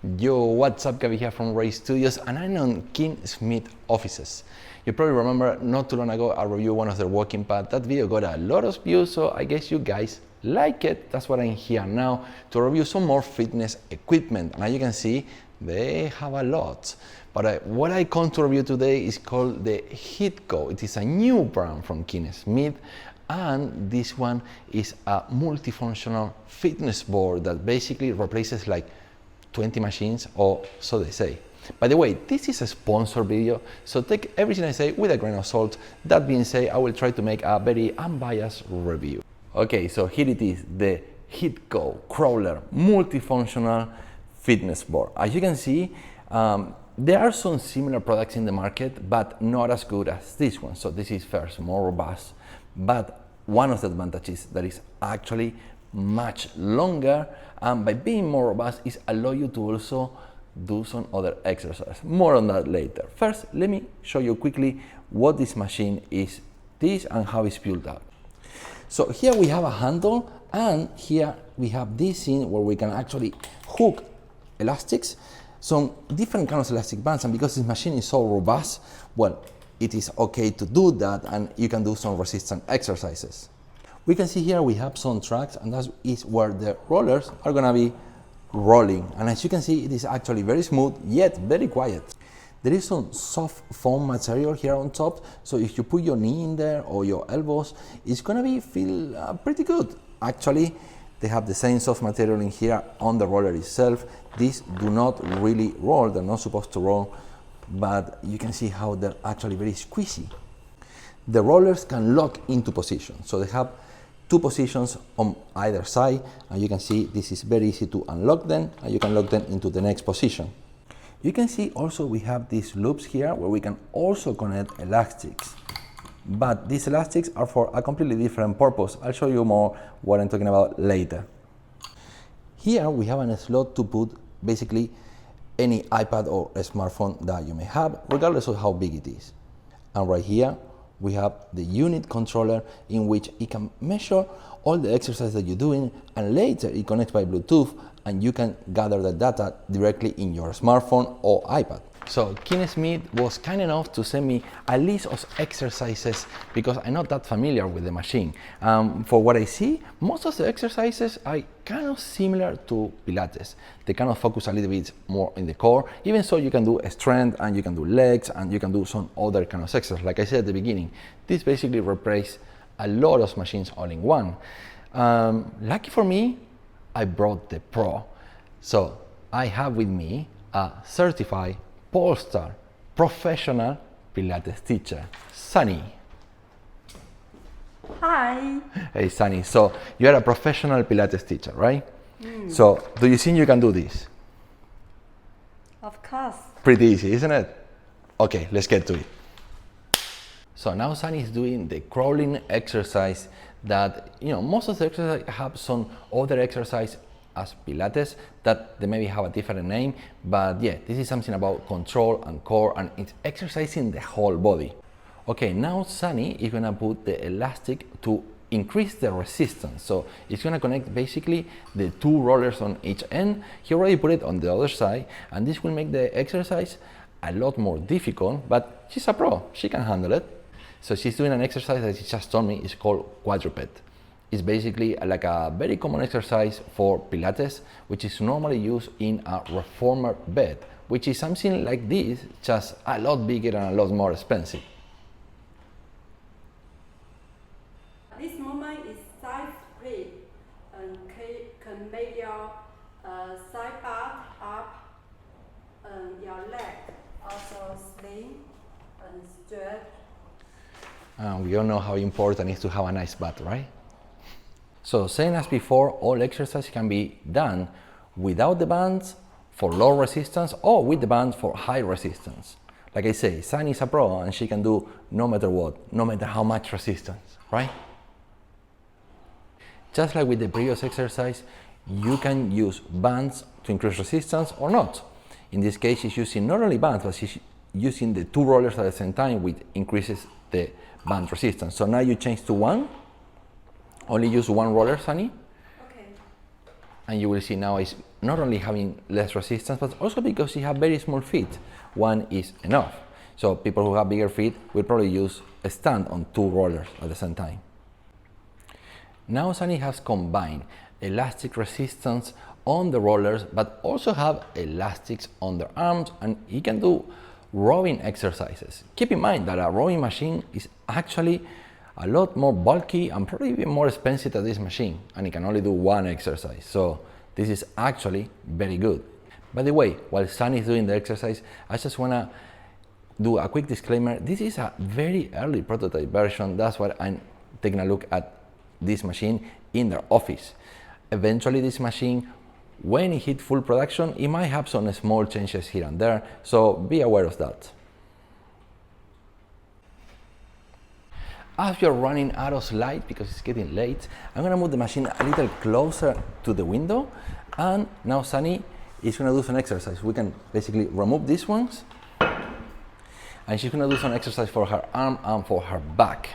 Yo, what's up, Gaby here from Ray Studios, and I'm on King Smith offices. You probably remember not too long ago I reviewed one of their walking pads. That video got a lot of views, so I guess you guys like it. That's why I'm here now to review some more fitness equipment. And as you can see, they have a lot. But what I come to review today is called the hitgo. It is a new brand from King Smith, and this one is a multifunctional fitness board that basically replaces like 20 machines, or so they say. By the way, this is a sponsored video, so take everything I say with a grain of salt. That being said, I will try to make a very unbiased review. Okay, so here it is, the hitgo crawler multifunctional fitness board. As you can see, there are some similar products in the market, but not as good as this one. So this is first more robust, but one of the advantages that is actually much longer, and by being more robust is allow you to also do some other exercise. More on that later. First, let me show you quickly what this machine is, and how it's built up. So here we have a handle, and here we have this thing where we can actually hook elastics, some different kinds of elastic bands, and because this machine is so robust, well, it is okay to do that, and you can do some resistance exercises. We can see here we have some tracks, and that is where the rollers are gonna be rolling. And as you can see, it is actually very smooth, yet very quiet. There is some soft foam material here on top, so if you put your knee in there or your elbows, it's gonna feel pretty good. Actually, they have the same soft material in here on the roller itself. These do not really roll, they're not supposed to roll, but you can see how they're actually very squeezy. The rollers can lock into position, so they have two positions on either side, and you can see this is very easy to unlock them, and you can lock them into the next position. You can see also we have these loops here where we can also connect elastics, but these elastics are for a completely different purpose. I'll show you more what I'm talking about later. Here we have a slot to put basically any iPad or a smartphone that you may have, regardless of how big it is. And right here we have the unit controller, in which it can measure all the exercise that you're doing, and later it connects by Bluetooth, and you can gather the data directly in your smartphone or iPad. So King Smith was kind enough to send me a list of exercises because I'm not that familiar with the machine. For what I see, most of the exercises are kind of similar to Pilates. They kind of focus a little bit more in the core. Even so, you can do strength, and you can do legs, and you can do some other kind of exercises. Like I said at the beginning, this basically replaces a lot of machines all in one. Lucky for me, I brought the Pro. So I have with me a certified Polestar professional Pilates teacher, Sunny. Hi. Hey Sunny, so you're a professional Pilates teacher, right? So do you think you can do this? Of course. Pretty easy, isn't it? Okay, let's get to it. So now Sunny is doing the crawling exercise that, most of the exercises have some other exercise as Pilates that they maybe have a different name, but yeah, this is something about control and core, and it's exercising the whole body. Okay, now Sunny is gonna put the elastic to increase the resistance. So it's gonna connect basically the two rollers on each end. He already put it on the other side, and this will make the exercise a lot more difficult, but she's a pro, she can handle it. So she's doing an exercise that she just told me is called quadruped. It's basically like a very common exercise for Pilates, which is normally used in a reformer bed, which is something like this, just a lot bigger and a lot more expensive. This movement is side split and can make your side butt up, and your leg also slim and stretch. We all know how important it is to have a nice butt, right? So same as before, all exercise can be done without the bands for low resistance, or with the bands for high resistance. Like I say, Sunny is a pro, and she can do no matter what, no matter how much resistance, right? Just like with the previous exercise, you can use bands to increase resistance or not. In this case, she's using not only bands, but she's using the two rollers at the same time, which increases the band resistance. So now you change to one. Only use one roller, Sunny. Okay. And you will see now it's not only having less resistance, but also because you have very small feet. One is enough. So people who have bigger feet will probably use a stand on 2 rollers at the same time. Now Sunny has combined elastic resistance on the rollers, but also have elastics on the arms, and he can do rowing exercises. Keep in mind that a rowing machine is actually a lot more bulky and probably even more expensive than this machine, and it can only do 1 exercise. So this is actually very good. By the way, while Sunny is doing the exercise, I just want to do a quick disclaimer. This is a very early prototype version. That's why I'm taking a look at this machine in their office. Eventually this machine, when it hit full production, it might have some small changes here and there, so be aware of that. As you're running out of light because it's getting late, I'm gonna move the machine a little closer to the window, and now Sunny is gonna do some exercise. We can basically remove these ones, and she's gonna do some exercise for her arm and for her back.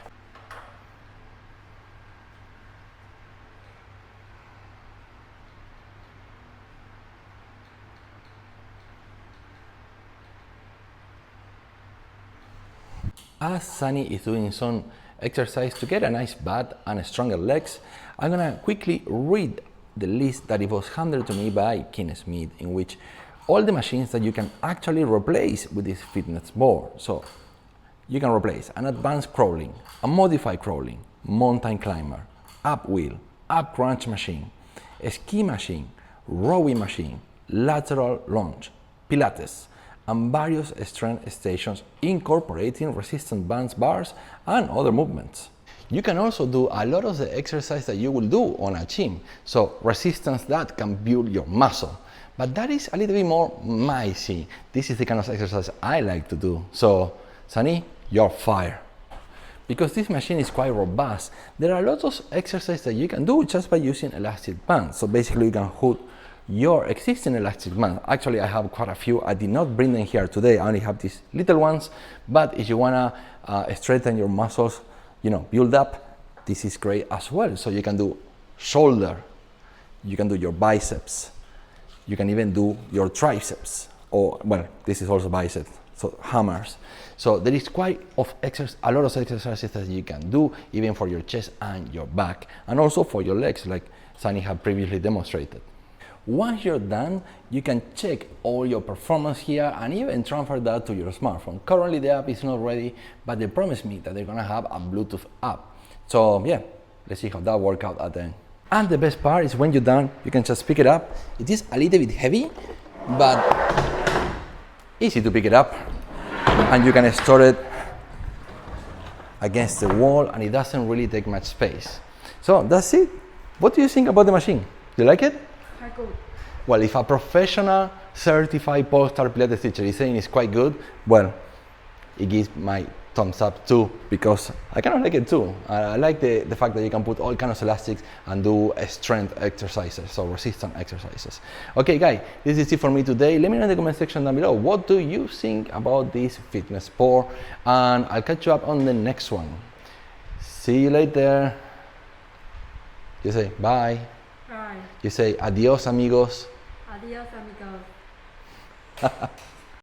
As Sunny is doing some exercise to get a nice butt and stronger legs, I'm gonna quickly read the list that it was handed to me by Kim Smith, in which all the machines that you can actually replace with this fitness board. So you can replace an advanced crawling, a modified crawling, mountain climber, up wheel, up crunch machine, a ski machine, rowing machine, lateral lunge, Pilates, and various strength stations incorporating resistance bands, bars, and other movements. You can also do a lot of the exercise that you will do on a gym. So resistance that can build your muscle. But that is a little bit more my scene. This is the kind of exercise I like to do. So, Sunny, you're fired. Because this machine is quite robust, there are lots of exercises that you can do just by using elastic bands. So basically you can hook your existing elastic band. Actually, I have quite a few. I did not bring them here today. I only have these little ones. But if you wanna strengthen your muscles, build up, this is great as well. So you can do shoulder, you can do your biceps, you can even do your triceps, or well, this is also biceps, so hammers. So there is quite a lot of exercises that you can do, even for your chest and your back, and also for your legs, like Sunny had previously demonstrated. Once you're done, you can check all your performance here and even transfer that to your smartphone. Currently the app is not ready, but they promised me that they're gonna have a Bluetooth app. So yeah, let's see how that works out at the end. And the best part is when you're done, you can just pick it up. It is a little bit heavy, but easy to pick it up. And you can store it against the wall and it doesn't really take much space. So that's it. What do you think about the machine? Do you like it? Good. Well, if a professional certified pole-star Pilates teacher is saying it's quite good, well, it gives my thumbs up too, because I kind of like it too. I like the fact that you can put all kinds of elastics and do strength exercises, so resistance exercises. Okay guys, this is it for me today. Let me know in the comment section down below, what do you think about this fitness sport? And I'll catch you up on the next one. See you later. You say bye. Bye. You say adios amigos. Adios, amigos.